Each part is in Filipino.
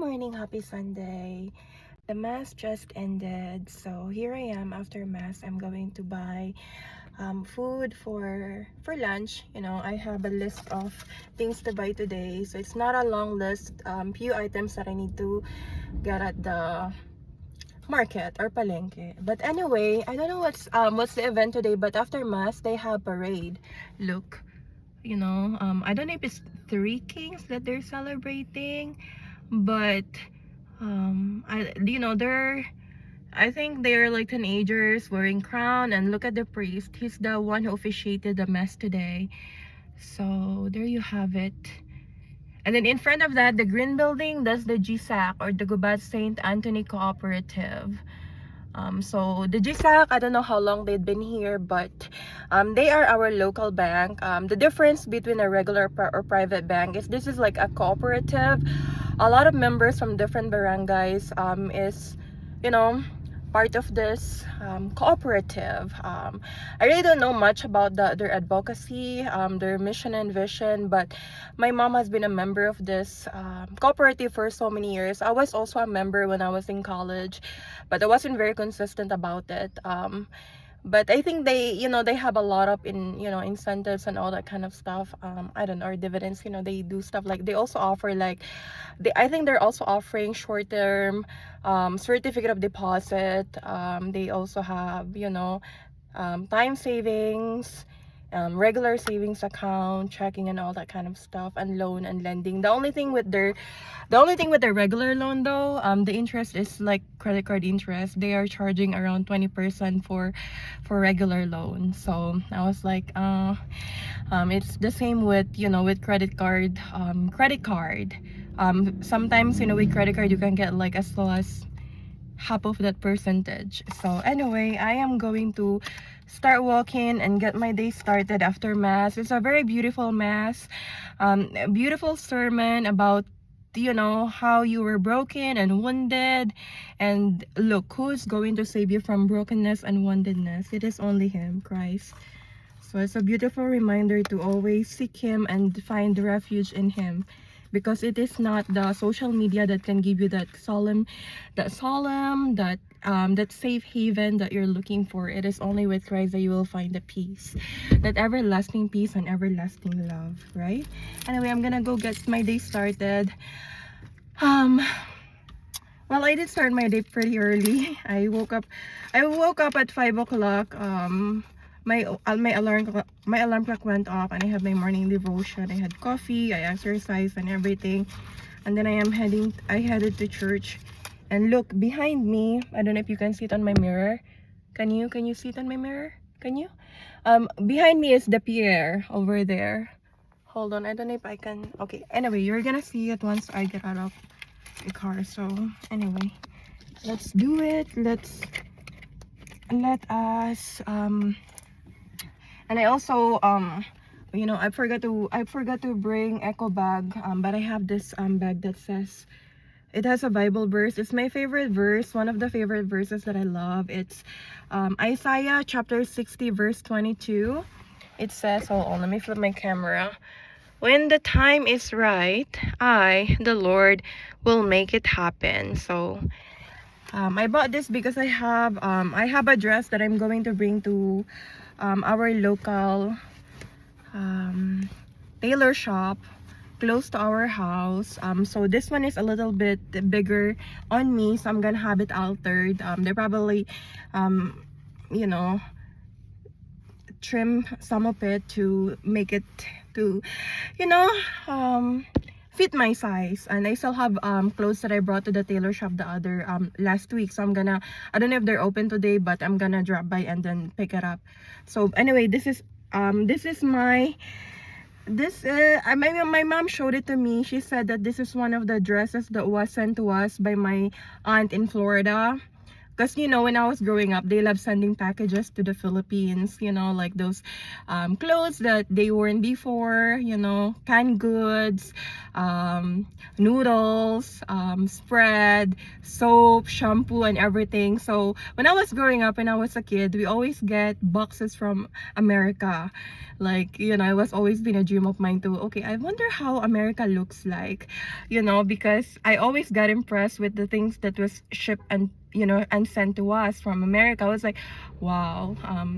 morning, happy Sunday. The mass just ended, so here I am after mass. I'm going to buy food for lunch. I have a list of things to buy today, so it's not a long list. Few items that I need to get at the market or palengke. But anyway, I don't know what's the event today, but after mass they have parade. Look, I don't know if it's Three Kings that they're celebrating, but I think they're like teenagers wearing crown, and look at the priest. He's the one who officiated the mass today. So there you have it. And then in front of that, the green building, that's the GSAC, or the Gubat St. Anthony Cooperative. So the GSAC, I don't know how long they've been here, but they are our local bank. The difference between a regular or private bank is this is like a cooperative. A lot of members from different barangays is, you know, part of this cooperative. I really don't know much about their advocacy, their mission and vision, but my mom has been a member of this cooperative for so many years. I was also a member when I was in college, but I wasn't very consistent about it. But I think they have a lot of incentives and all that kind of stuff. I don't know, or dividends. They do stuff like they also offer like I think they're also offering short-term certificate of deposit. They also have time savings, regular savings account, checking and all that kind of stuff, and loan and lending. The only thing with their regular loan though, the interest is like credit card interest. They are charging around 20% for regular loan. So I was like, it's the same with with credit card. Sometimes with credit card you can get like as low as half of that percentage. So anyway, I am going to start walking and get my day started after mass. It's a very beautiful mass, a beautiful sermon about how you were broken and wounded, and look who's going to save you from brokenness and woundedness. It is only him, Christ. So it's a beautiful reminder to always seek him and find refuge in him, because it is not the social media that can give you that that safe haven that you're looking for. It is only with Christ that you will find the peace, that everlasting peace and everlasting love, right? Anyway, I'm gonna go get my day started. Well, I did start my day pretty early. I woke up at 5 o'clock. My alarm clock went off, and I had my morning devotion. I had coffee, I exercised and everything, and then I headed to church. And look behind me, I don't know if you can see it on my mirror. Can you see it on my mirror? Can you? Behind me is the pier over there. Hold on, I don't know if I can. Okay, anyway, you're gonna see it once I get out of the car. So anyway, let's do it. Let us and I also I forgot to bring eco bag, but I have this bag that says, it has a Bible verse. It's my favorite verse, one of the favorite verses that I love. It's Isaiah chapter 60 verse 22. It says, hold on, let me flip my camera. When the time is right, I, the Lord, will make it happen. So I bought this because I have a dress that I'm going to bring to our local tailor shop close to our house. So this one is a little bit bigger on me, so I'm gonna have it altered. They probably trim some of it to make it to fit my size. And I still have clothes that I brought to the tailor shop the other last week, so I don't know if they're open today, but I'm gonna drop by and then pick it up. So anyway, this is my my mom showed it to me. She said that this is one of the dresses that was sent to us by my aunt in Florida. Because, you know, when I was growing up, they love sending packages to the Philippines, you know, like those clothes that they weren't before, you know, canned goods, noodles, spread, soap, shampoo, and everything. So when I was growing up, when I was a kid, we always get boxes from America. Like, you know, it was always been a dream of mine to, okay, I wonder how America looks like, you know, because I always got impressed with the things that was shipped and, you know, and sent to us from America. I was like, wow,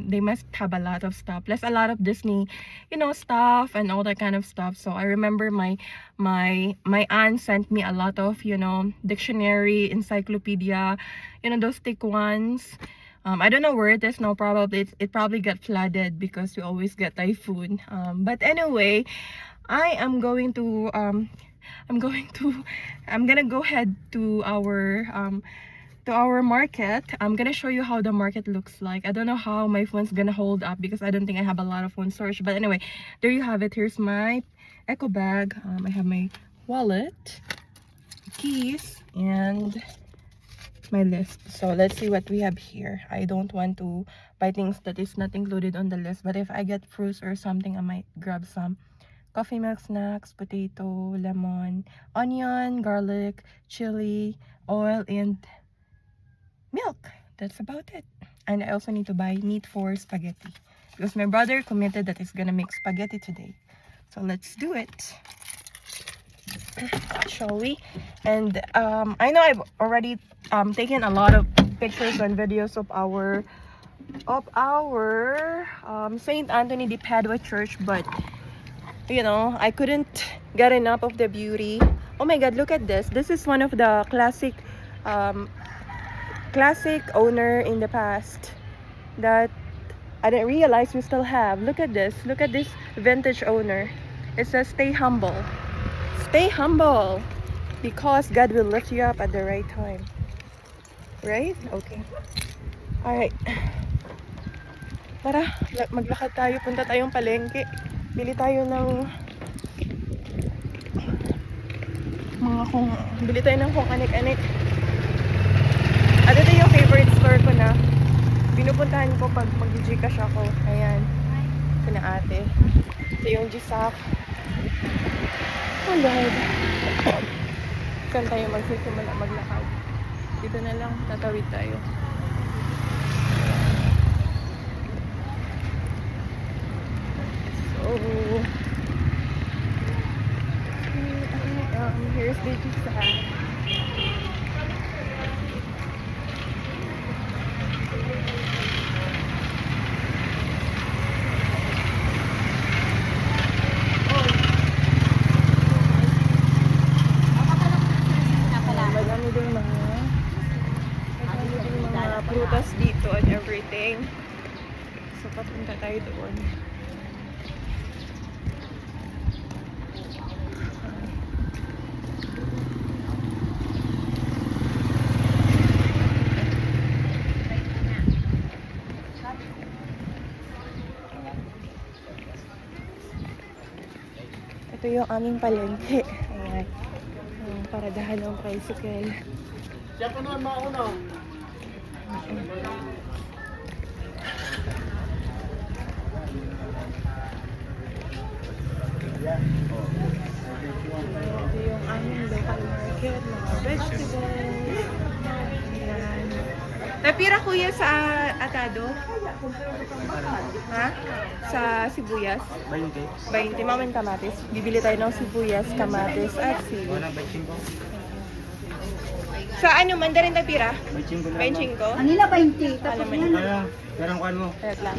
they must have a lot of stuff, plus a lot of Disney, you know, stuff and all that kind of stuff. So I remember my aunt sent me a lot of, you know, dictionary, encyclopedia, you know, those thick ones. I don't know where it is now. Probably it probably got flooded because we always get typhoon. But anyway, I am going to I'm going to I'm gonna go ahead to our market. I'm gonna show you how the market looks like. I don't know how my phone's gonna hold up because I don't think I have a lot of phone storage. But anyway, there you have it. Here's my eco bag. I have my wallet, keys, and my list. So let's see what we have here. I don't want to buy things that is not included on the list, but if I get fruits or something, I might grab some coffee, milk, snacks, potato, lemon, onion, garlic, chili, oil, and milk. That's about it. And I also need to buy meat for spaghetti because my brother committed that he's gonna make spaghetti today. So let's do it, shall we? And I know I've already taken a lot of pictures and videos of our Saint Anthony de Padua Church, but you know, I couldn't get enough of the beauty. Oh my god, look at this. This is one of the classic owner in the past that I didn't realize we still have. Look at this. Look at this vintage owner. It says stay humble. Stay humble because God will lift you up at the right time. Right? Okay. Alright. Tara, maglakad tayo. Punta tayong palengke. Bili tayo ng bili tayo ng kung anik-anik. At ito yung favorite store ko na pinupuntahan ko pag mag-Gcash ako. Ayan. Ito na ate. Ito yung Gsak. Oh Lord. Saan tayo magsisimula maglakad? Dito na lang. Tatawid tayo. So, here's the Gsak. Madami din mga prutas dito and everything. So, papunta tayo doon. Ito yung aming palengke. Ayan. Paradahan ng tricycle. Siya pa naman mauna. Ito yung aming local market. Mga vegetables. Ayan. Napira kuya sa atado? Ha? Sa sibuyas? 20. 20. Mamang kamatis. Bibili tayo ng sibuyas, kamatis, at sili. Walang 25. Sa ano, mandarin tapira? 25 lang. 25? Kanina 20, tapos Alam mo yan. na. Kaya, perang kuhan mo. Ayat lang.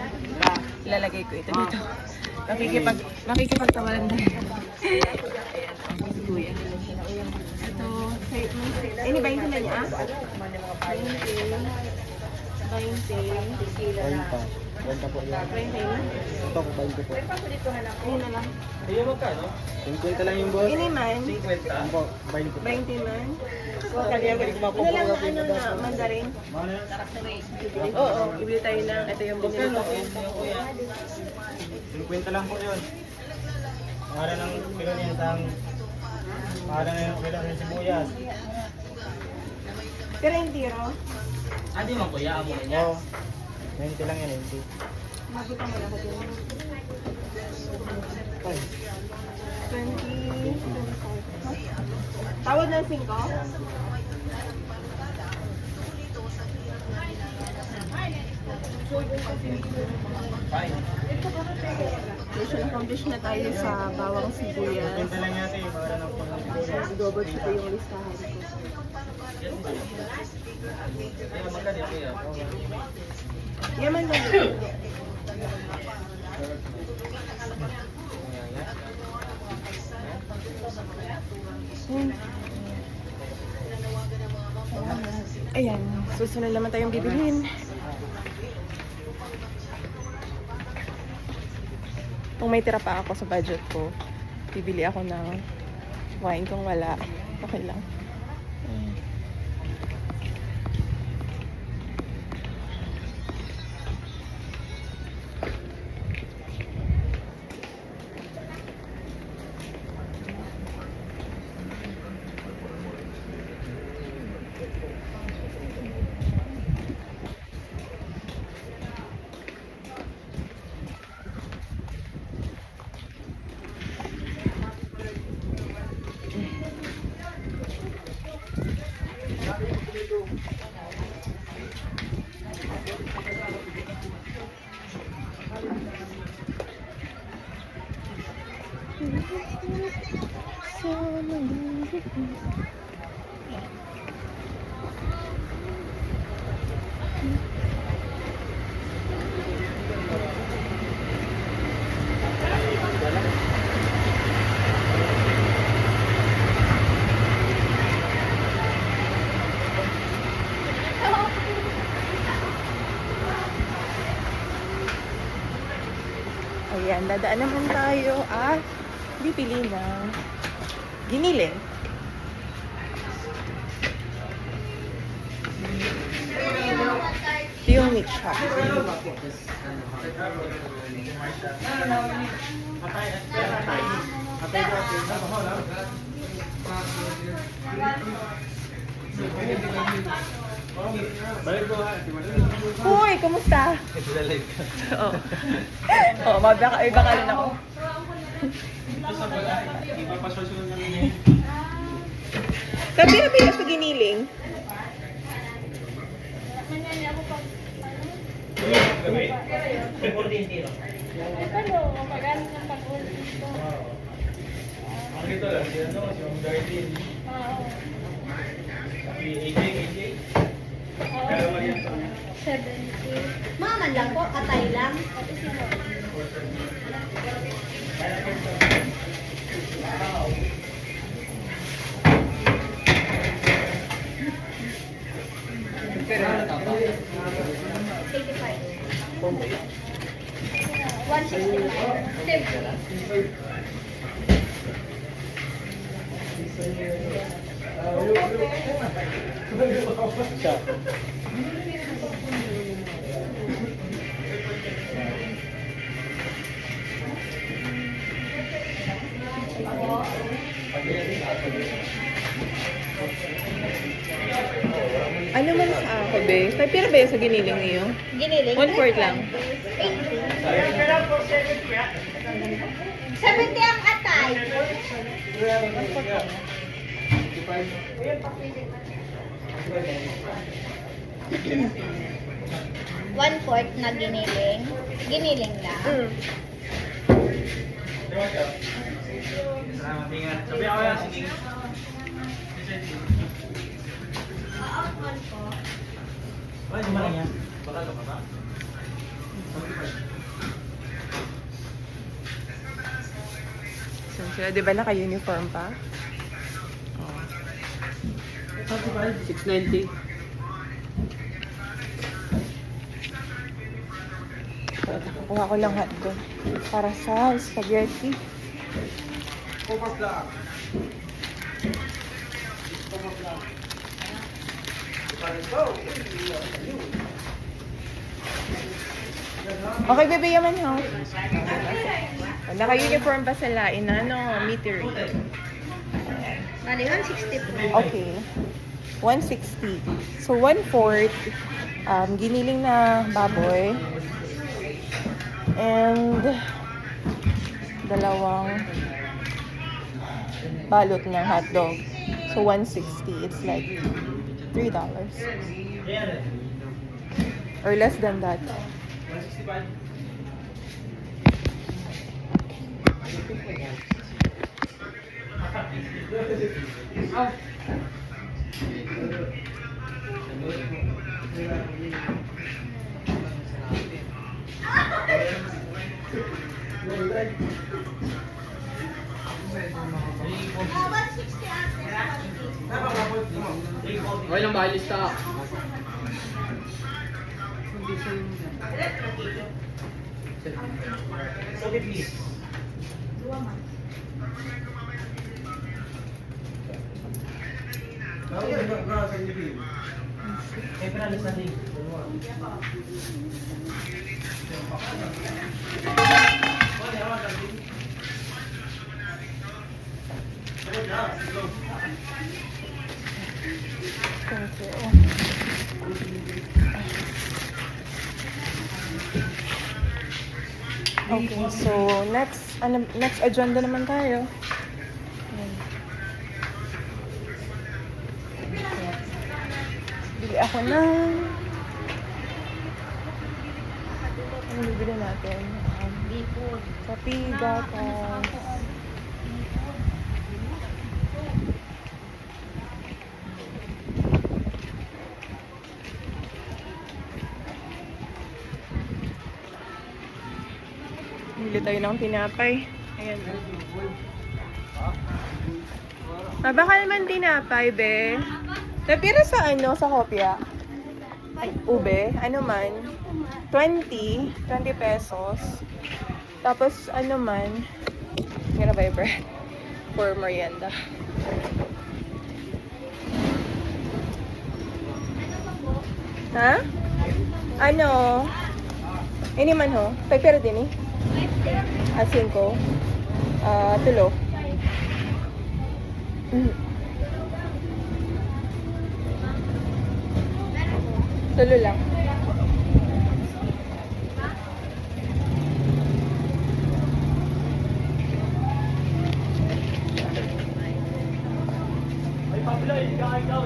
Ilalagay ko ito dito. Makikipagtawalan tayo. Kuya. Ito, ini 20 na niya? 20. 20 po yan. 20. Ito po, 20 po. Ayun na lang. Ayun magkano? 50 lang yung boss. Ini man, 50? Ano po, 20 po. 20 man. Kaya balik mo po Ano lang na ano na mandarin? Ano yan? Oo, ibili tayo ng, ito yung binili ko. 50 lang po yun. Para ng kilo niya isang... Para ng kilo ng sibuyas. Pero yung tiro, Adi mo kuya, amo niya. Oo. 90 lang yan, 90. Mabuta mo lang ko din. 20. Tawad ng 5? Fine. Accomplish na tayo sa bawang sibuyas. Benta lang natin, para ng pang- Double check ko yung listahan ko. Yaman lang yun. Ayan, susunod naman tayong bibilhin. Kung may tira pa ako sa budget ko, bibili ako ng wine. Kung wala, okay lang. Ayan, dadaan naman tayo at bibili ng giniling. Ito yung meat shop. Hoy, kumusta? Oo. Oo, baka rin ako. Sabi na bigas sa giniling. Mama lang po, katay lang. Ano man sa ako, be? May pira ba yun sa giniling niyo? Giniling. 1/4 lang. 70 ang atay. One-fourth na giniling. Giniling lang. Salamat, ingat. Sabi ako yan, sige. Ay, di man yan. Baka ka ba? Saan sila? Di ba naka-uniform pa? Oh. 690. Kuha ko lang hotdog para sa spaghetti. Okay, bebe, yaman ho. Naka-uniform pa sila in ano, metery. Mali, 160 po. Okay. 160. So, 1/4 giniling na baboy. And dalawang balot ng hotdog. So, 160. It's like $3. Or less than that. 165. Okay lang ba? Lista. Okay, please. Eh, pinalis na din. Thank you. Okay, so next agenda naman tayo. Ayan. Bili ako ng ano bibili natin? Kape, gatas. Bili tayo ng tinapay. Ayan. Baka naman tinapay, be. Pero sa sa kopya? Ay, ube. Ano man? 20 pesos. Tapos, ano man? Gonna buy bread for merienda. Ha? Ano? Ini man ho? Pero din eh. 5. 3. Tulo lang. Ay, pabila, hindi ka ikaw.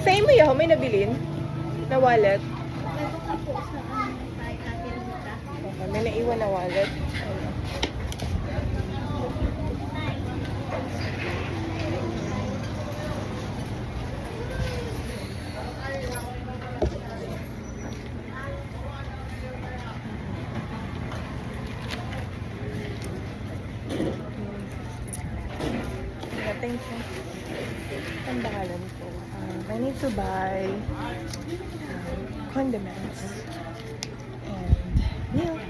Sa'yo mo yun, may nabilin? Na wallet? Okay, may naiwan na wallet. Ayun. Yeah, thank you. Ang bakalan ko. I need to buy condiments and milk.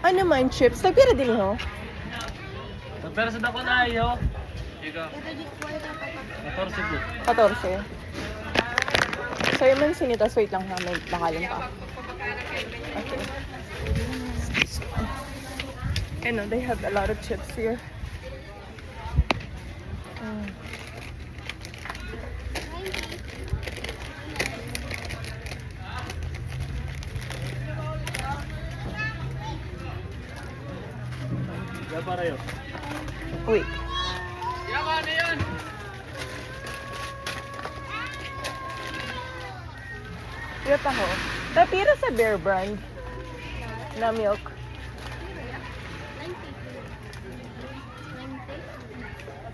Ano man, chips? Nagpira din ho? Pero sa dako na ayo. Ikaw. 14 po. 14. So, yung man sinitas, wait lang ha, may bakalan pa. Okay. You know, they have a lot of chips here. Ya para yun. Wait. Yaman na yan! Yun pa ho. Tapira sa Bear Brand na milk.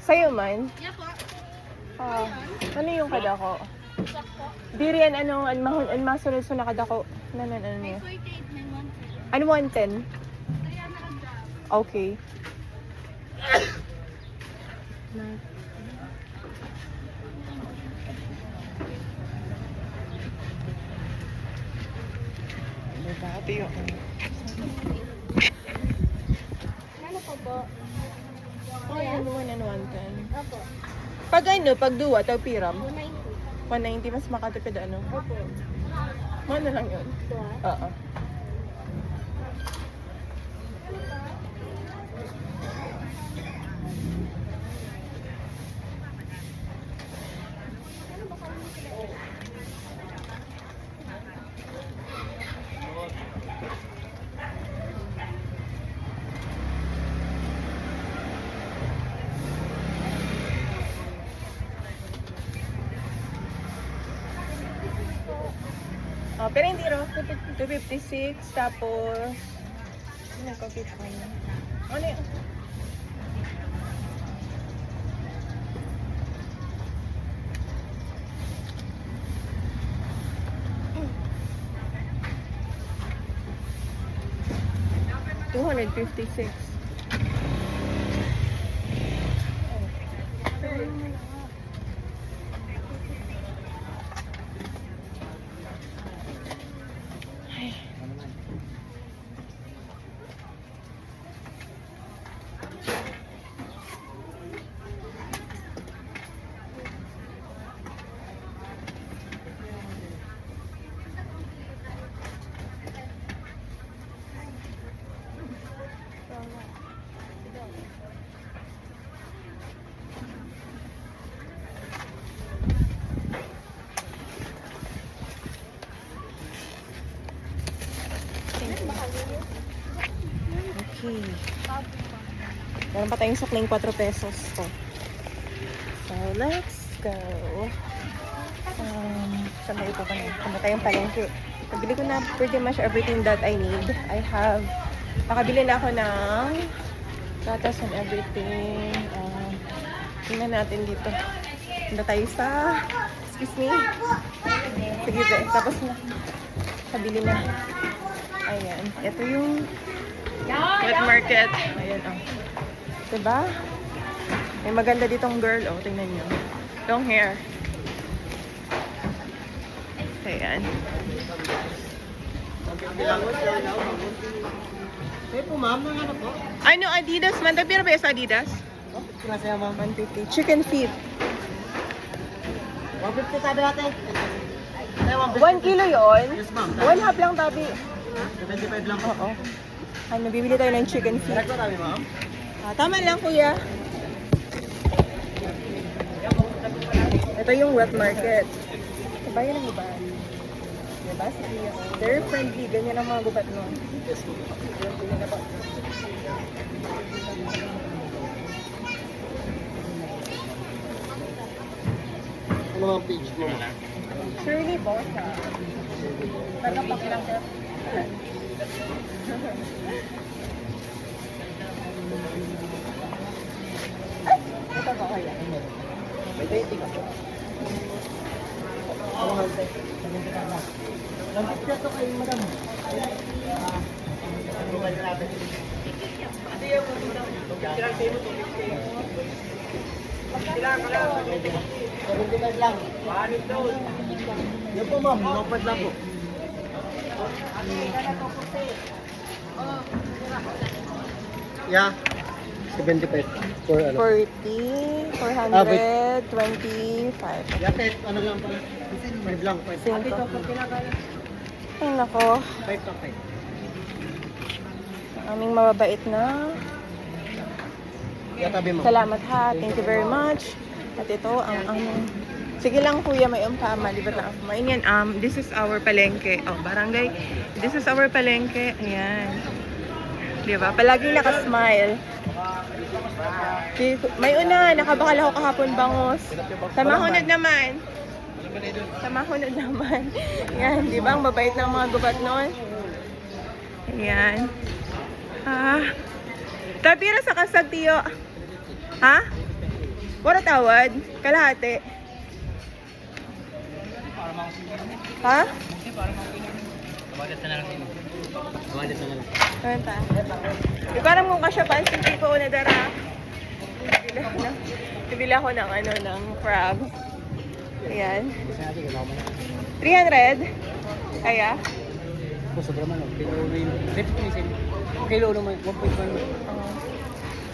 Sa'yo man? Ano yung kadako? Di rin an masunod-sunod na kadako. Ano niya? Ano 110? Okay. Dati yun. Ano po po? Ayan, 1 and 110. Opo. Pag ano, pag duwa, tag piram, 190. 190, mas makatipid ano. Opo. Ano lang yun? Ito Oo. Oh, pero hindi ro. 256, tapos... Ano, coffee pa yun? Ano yun? $256. Okay. Meron pa tayong sukling 4 pesos. So let's go. Saan tayo po kami? Saan ba tayong palengke? Nabili ko na pretty much everything that I need. Nakabili na ako ng gatas and everything. Tingnan natin dito. Punta tayo sa... Excuse me. Sige, tapos na. Kabili na. Ayan. Ito yung wet market. Ayan, oh. Diba? May maganda ditong girl. Oh, tingnan nyo. Long hair. Ayan. Eh po ma'am, nang ano po? Ano, Adidas man. Tapos ba yung sa Adidas? Oh, kinasaya ma'am. 150. Chicken feet. 150 sabi natin. 1 kilo yun? Yes ma'am. 1 half lang, tabi. 75 lang po. Oo. Ano, bibili tayo ng chicken feet. Direct ko tabi ma'am. Tama lang, kuya. Ito yung wet market. Diba yun ang iba? Diba? Sige ako. They're friendly. Ganyan ang mga gubat nun. Ano mga page mo? Shirley Bosa. Tagapak lang siya. Ito ba kaya? May dating ako. Ano nga ito? Lampit ka ito kayo madam. Bukay na natin. Hindi yung kailangan kayo mo ito. Kailangan ka lang. 75 lang. Paano ito? Yan po ma'am, lopad lang po. Yeah. 75 for ano? 40, 400, 25. Yatet, ano lang pala? 5 lang. 5. Ay, nako. 5 to 5. Aming mababait na. Yatabi mo. Salamat ha. Thank you very much. At ito, ang sige lang kuya, may umpama. Libat lang ako. Mainyan, this is our palengke. Oh, barangay. This is our palengke. Ayan. Diba? Palagi nakasmile. May una, nakabakal ako kahapon bangos. Sa mahunod naman. Sa mahunod naman. Yan, di ba? Ang babait ng mga gubat nun. Ayan. Tapira sa kasag, tiyo. Ha? Wala tawad? Kalahati. Ha? Kawalit na lang. Kawalit na lang. Ayun ta. Di parang kung kasya pa, hindi ko na dara. Bibili ako ng ano, ng crab. Ayan. Kasi natin, kailangan mo na. 300? Kaya? Kung sobra man, kilo na yun. 50 kilo naman, 1.1. Oo.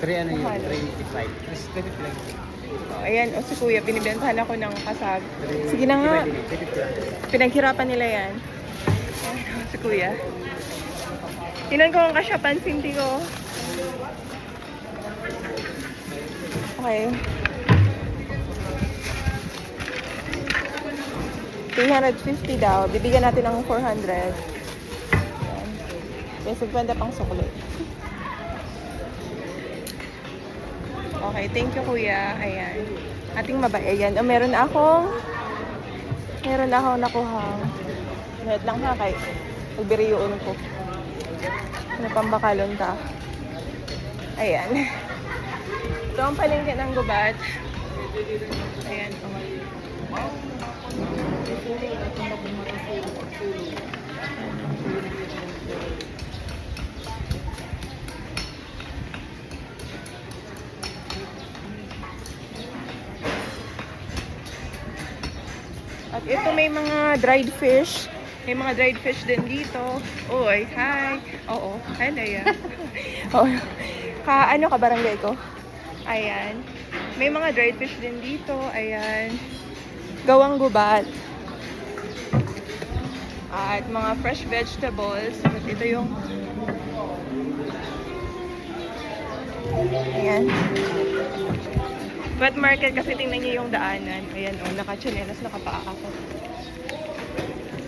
3 ano yun, Mahal. 385. Mas 350 lang. Oh, ayan, o si kuya, binibentahan ako ng kasag. Sige na nga. 350 lang. Pinaghirapan nila yan. Ayan, si kuya. Tinan ko ang kasya pansinti ko. Okay. 350 daw. Bibigyan natin ng 400. Ayan. May 50 pang sukli. Okay, thank you kuya. Ayan. Ating mabay. Ayan. O, meron akong nakuha. Wait lang ha, kay pagbiriyoon ko. Ano pambakalon ka? Ayan. Ito ang palengke ng gubat. Ayan. At ito may mga dried fish. May mga dried fish din dito. Oy, hi. Oo, hi Leia. Oh, ano ka barangay ko? Ayan. May mga dried fish din dito. Ayan. Gawang gubat. At mga fresh vegetables. At ito yung ayan. Wet market kasi tingnan niyo yung daanan. Ayan o, naka-chanelas, nakapaa ako.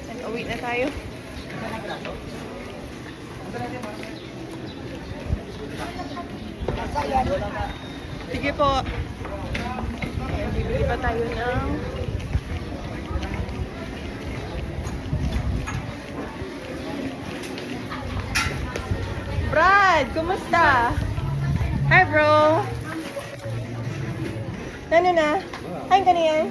And uwi na tayo. Sige po. Ayan, bibili pa tayo ng Brad, kumusta? Hi bro. Ano na? Kain ka niyan?